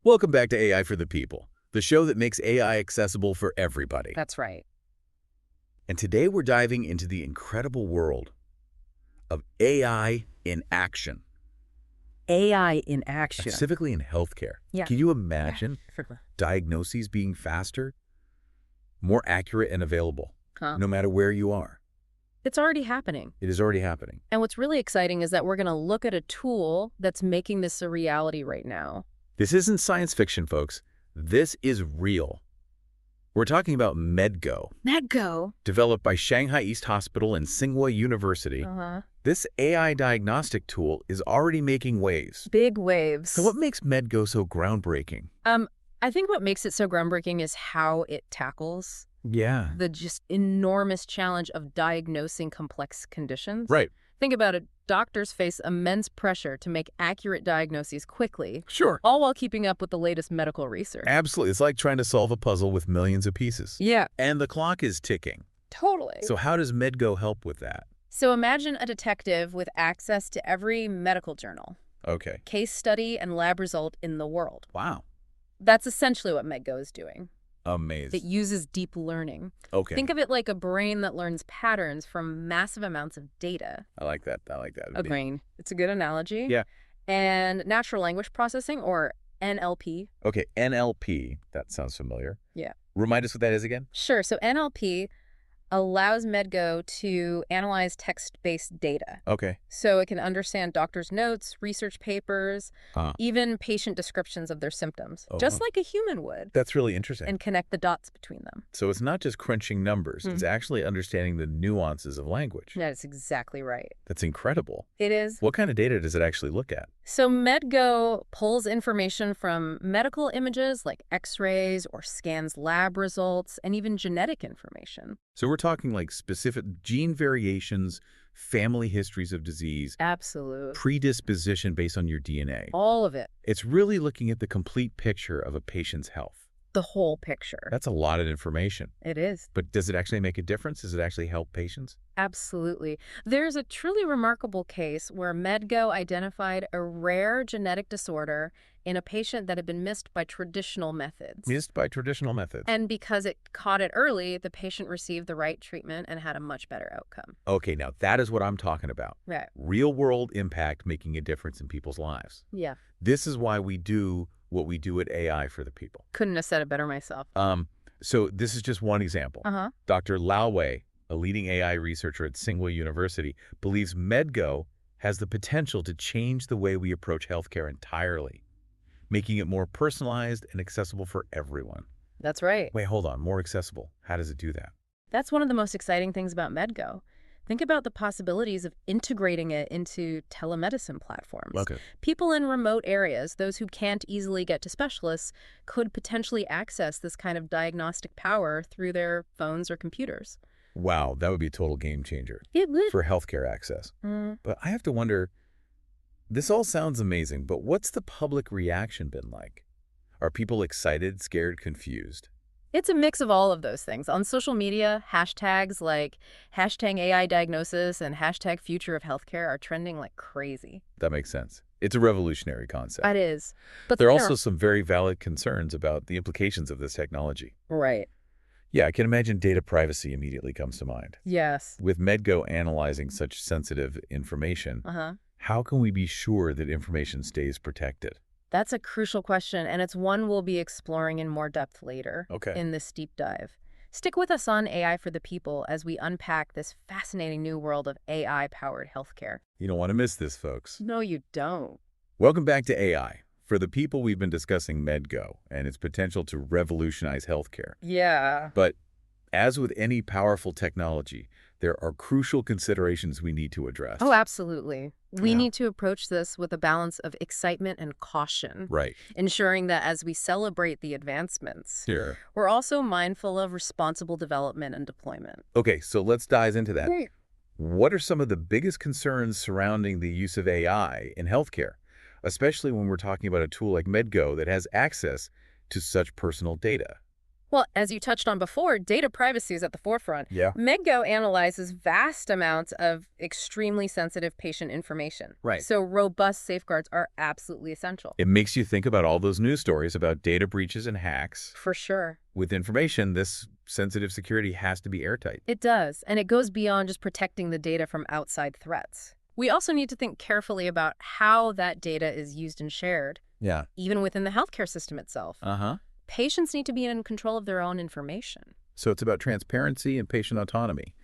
Welcome back to AI for the People, the show that makes AI accessible for everybody. That's right. And today we're diving into the incredible world of AI in action, AI in action. specifically in healthcare. Yeah. Can you imagine Yeah. diagnoses being faster, more accurate, and available, Huh? no matter where you are? It's already happening. It is already happening. And what's really exciting is that we're going to look at a tool that's making this a reality right now. This isn't science fiction, folks. This is real. We're talking about MedGo, MedGo. developed by Shanghai East Hospital and Tsinghua University. Uh-huh. This AI diagnostic tool is already making waves. Big waves. So what makes MedGo so groundbreaking? I think what makes it so groundbreaking is how it tackles Yeah. the just enormous challenge of diagnosing complex conditions. Right. Think about it. Doctors face immense pressure to make accurate diagnoses quickly, Sure. all while keeping up with the latest medical research. Absolutely. It's like trying to solve a puzzle with millions of pieces. Yeah, And the clock is ticking. totally. So how does MedGo help with that? So imagine a detective with access to every medical journal, Okay. case study, and lab result in the world. Wow. That's essentially what MedGo is doing. Amazing. It uses deep learning. Okay. Think of it like a brain that learns patterns from massive amounts of data. I like that. I like that. A brain. It's a good analogy. Yeah. And natural language processing, or NLP. Okay. NLP. That sounds familiar. Yeah. Remind us what that is again? Sure. So NLP allows MedGo to analyze text-based data. Okay. So it can understand doctors' notes, research papers, even patient descriptions of their symptoms, just like a human would, That's really interesting. and connect the dots between them. So it's not just crunching numbers. It's actually understanding the nuances of language. That is exactly right. That's incredible. It is. What kind of data does it actually look at? So MedGo pulls information from medical images like x-rays or scans lab results and even genetic information. So we're talking like specific gene variations, family histories of disease, Absolute. predisposition based on your DNA. All of it. It's really looking at the complete picture of a patient's health. The whole picture. That's a lot of information. It is. But does it actually make a difference? Does it actually help patients? Absolutely. There's a truly remarkable case where MedGo identified a rare genetic disorder in a patient that had been missed by traditional methods. Missed by traditional methods. And because it caught it early, the patient received the right treatment and had a much better outcome. Okay, now that is what I'm talking about. Right. Real-world impact making a difference in people's lives. Yeah. This is why we do what we do at AI for the People. Couldn't have said it better myself. So this is just one example. Uh-huh. Dr. Lao Wei, a leading AI researcher at Tsinghua University, believes MedGo has the potential to change the way we approach healthcare entirely, making it more personalized and accessible for everyone. That's right. Wait, hold on. More accessible. How does it do that? That's one of the most exciting things about MedGo. Think about the possibilities of integrating it into telemedicine platforms. Okay. People in remote areas, those who can't easily get to specialists, could potentially access this kind of diagnostic power through their phones or computers. Wow, that would be a total game changer It would. for healthcare access. But I have to wonder, this all sounds amazing, but what's the public reaction been like? Are people excited, scared, confused? It's a mix of all of those things. On social media, hashtags like hashtag AI diagnosis and hashtag future of healthcare are trending like crazy. That makes sense. It's a revolutionary concept. It is. But There are also some very valid concerns about the implications of this technology. Right. Yeah, I can imagine data privacy immediately comes to mind. Yes. With MedGo analyzing such sensitive information, how can we be sure that information stays protected? That's a crucial question, and it's one we'll be exploring in more depth later Okay. in this deep dive. Stick with us on AI for the People as we unpack this fascinating new world of AI-powered healthcare. You don't want to miss this, folks. No, you don't. Welcome back to AI. For the People, we've been discussing MedGo and its potential to revolutionize healthcare. Yeah. But as with any powerful technology, there are crucial considerations we need to address. Oh, absolutely. We Yeah. need to approach this with a balance of excitement and caution, Right. ensuring that as we celebrate the advancements, Here. we're also mindful of responsible development and deployment. Okay, so let's dive into that. Great. What are some of the biggest concerns surrounding the use of AI in healthcare, especially when we're talking about a tool like MedGo that has access to such personal data? Well, as you touched on before, data privacy is at the forefront. Yeah. MedGo analyzes vast amounts of extremely sensitive patient information. Right. So robust safeguards are absolutely essential. It makes you think about all those news stories about data breaches and hacks. For sure. With information, this sensitive security has to be airtight. It does, and it goes beyond just protecting the data from outside threats. We also need to think carefully about how that data is used and shared, Yeah. even within the healthcare system itself. Uh-huh. Patients need to be in control of their own information. So it's about transparency and patient autonomy.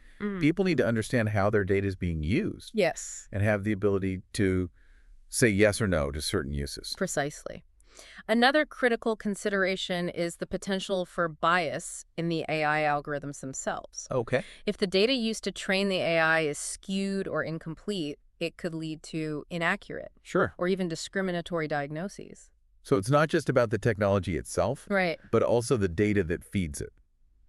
People need to understand how their data is being used Yes, and have the ability to say yes or no to certain uses. precisely. Another critical consideration is the potential for bias in the AI algorithms themselves. Okay. If the data used to train the AI is skewed or incomplete, it could lead to inaccurate Sure. or even discriminatory diagnoses. So it's not just about the technology itself, Right. but also the data that feeds it.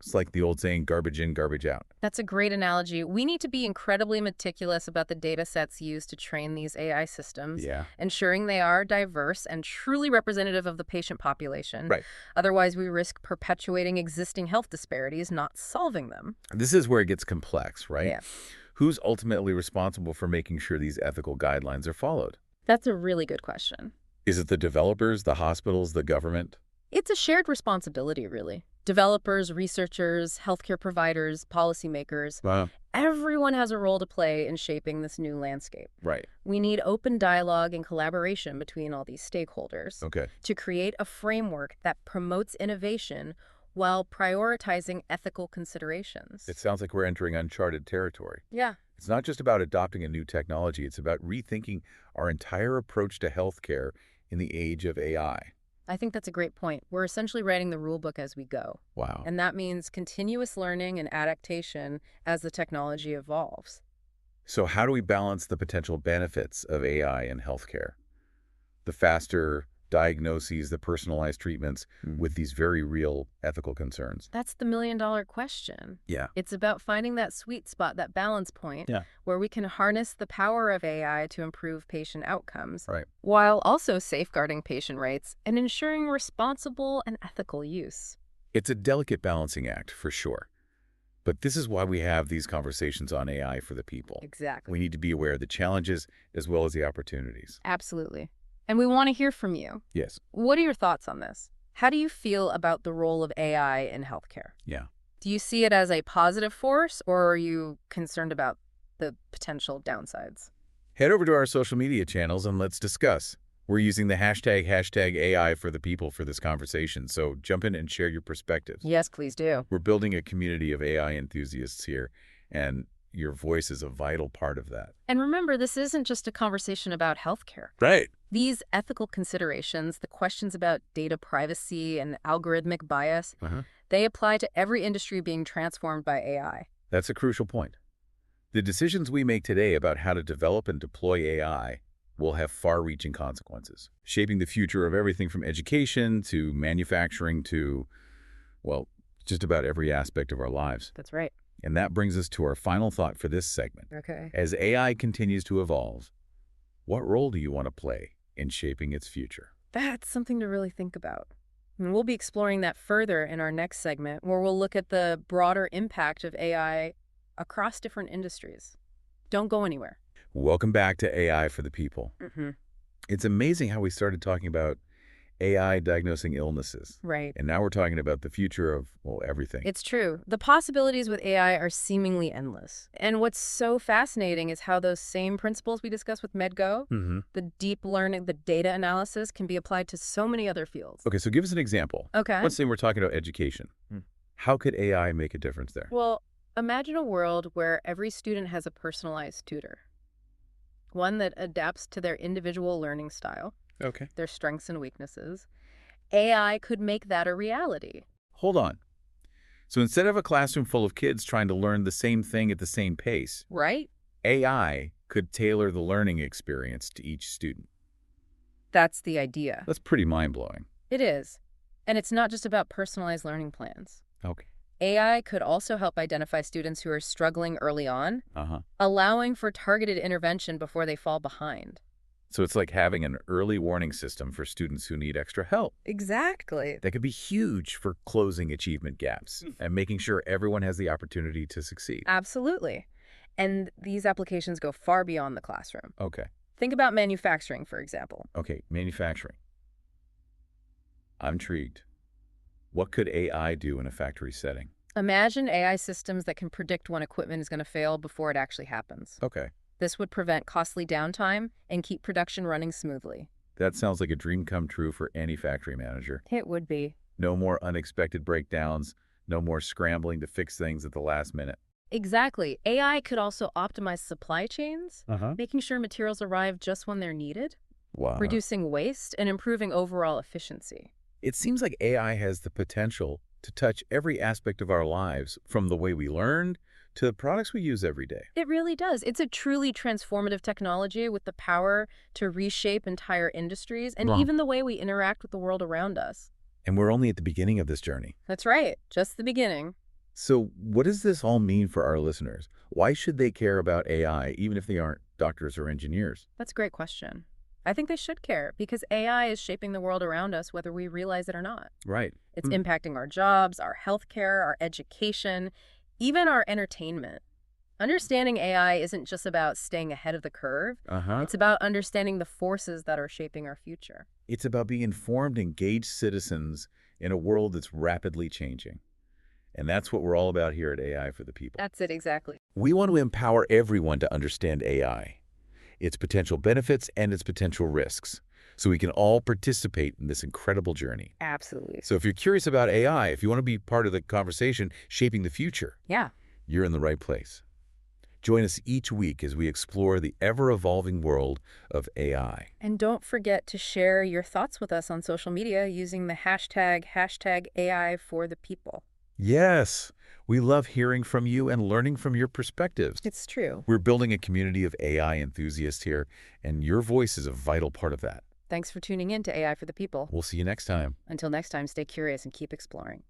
It's like the old saying, garbage in, garbage out. That's a great analogy. We need to be incredibly meticulous about the data sets used to train these AI systems, Yeah. ensuring they are diverse and truly representative of the patient population. Right. Otherwise, we risk perpetuating existing health disparities, not solving them. This is where it gets complex, right? Yeah. Who's ultimately responsible for making sure these ethical guidelines are followed? That's a really good question. Is it the developers, the hospitals, the government? It's a shared responsibility, really. Developers, researchers, healthcare providers, policymakers, Wow. everyone has a role to play in shaping this new landscape. Right. We need open dialogue and collaboration between all these stakeholders Okay. to create a framework that promotes innovation while prioritizing ethical considerations. It sounds like we're entering uncharted territory. Yeah, It's not just about adopting a new technology. It's about rethinking our entire approach to healthcare in the age of AI. I think that's a great point. We're essentially writing the rule book as we go. Wow. And that means continuous learning and adaptation as the technology evolves. So how do we balance the potential benefits of AI in healthcare? The faster diagnoses, the personalized treatments with these very real ethical concerns. That's the million-dollar question. Yeah. It's about finding that sweet spot, that balance point, Yeah. where we can harness the power of AI to improve patient outcomes, Right. while also safeguarding patient rights and ensuring responsible and ethical use. It's a delicate balancing act, for sure. But this is why we have these conversations on AI for the people. Exactly. We need to be aware of the challenges as well as the opportunities. Absolutely. And we want to hear from you. Yes. What are your thoughts on this? How do you feel about the role of AI in healthcare? Yeah. Do you see it as a positive force, or are you concerned about the potential downsides? Head over to our social media channels and let's discuss. We're using the hashtag AI for the people for this conversation, so jump in and share your perspectives. Yes, please do. We're building a community of AI enthusiasts here, and your voice is a vital part of that. And remember, this isn't just a conversation about healthcare. Right. These ethical considerations, the questions about data privacy and algorithmic bias, they apply to every industry being transformed by AI. That's a crucial point. The decisions we make today about how to develop and deploy AI will have far-reaching consequences, shaping the future of everything from education to manufacturing to, well, just about every aspect of our lives. That's right. And that brings us to our final thought for this segment. Okay. As AI continues to evolve, what role do you want to play in shaping its future? That's something to really think about. And we'll be exploring that further in our next segment, where we'll look at the broader impact of AI across different industries. Don't go anywhere. Welcome back to AI for the People. It's amazing how we started talking about AI diagnosing illnesses. Right. And now we're talking about the future of, well, everything. It's true. The possibilities with AI are seemingly endless. And what's so fascinating is how those same principles we discussed with MedGo, the deep learning, the data analysis, can be applied to so many other fields. Okay, so give us an example. Okay. Let's say we're talking about education. How could AI make a difference there? Well, imagine a world where every student has a personalized tutor, one that adapts to their individual learning style, Okay. their strengths and weaknesses. AI could make that a reality. Hold on. So instead of a classroom full of kids trying to learn the same thing at the same pace, Right? AI could tailor the learning experience to each student. That's the idea. That's pretty mind-blowing. It is. And it's not just about personalized learning plans. Okay. AI could also help identify students who are struggling early on, allowing for targeted intervention before they fall behind. So it's like having an early warning system for students who need extra help. Exactly. That could be huge for closing achievement gaps and making sure everyone has the opportunity to succeed. Absolutely. And these applications go far beyond the classroom. Okay. Think about manufacturing, for example. Okay, manufacturing. I'm intrigued. What could AI do in a factory setting? Imagine AI systems that can predict when equipment is going to fail before it actually happens. Okay. This would prevent costly downtime and keep production running smoothly. That sounds like a dream come true for any factory manager. It would be. No more unexpected breakdowns, no more scrambling to fix things at the last minute. Exactly. AI could also optimize supply chains, Uh-huh. making sure materials arrive just when they're needed, Wow. reducing waste, and improving overall efficiency. It seems like AI has the potential to touch every aspect of our lives, from the way we learn to the products we use every day. It really does. It's a truly transformative technology with the power to reshape entire industries and Wow. even the way we interact with the world around us. And we're only at the beginning of this journey. That's right. Just the beginning. So what does this all mean for our listeners? Why should they care about AI, even if they aren't doctors or engineers? That's a great question. I think they should care because AI is shaping the world around us whether we realize it or not. Right. It's impacting our jobs, our healthcare, our education, even our entertainment. Understanding AI isn't just about staying ahead of the curve. Uh-huh. It's about understanding the forces that are shaping our future. It's about being informed, engaged citizens in a world that's rapidly changing. And that's what we're all about here at AI for the People. That's it, exactly. We want to empower everyone to understand AI, its potential benefits and its potential risks, so we can all participate in this incredible journey. Absolutely. So if you're curious about AI, if you want to be part of the conversation shaping the future, Yeah. you're in the right place. Join us each week as we explore the ever-evolving world of AI. And don't forget to share your thoughts with us on social media using the hashtag AI for the people. Yes, we love hearing from you and learning from your perspectives. It's true. We're building a community of AI enthusiasts here, and your voice is a vital part of that. Thanks for tuning in to AI for the People. We'll see you next time. Until next time, stay curious and keep exploring.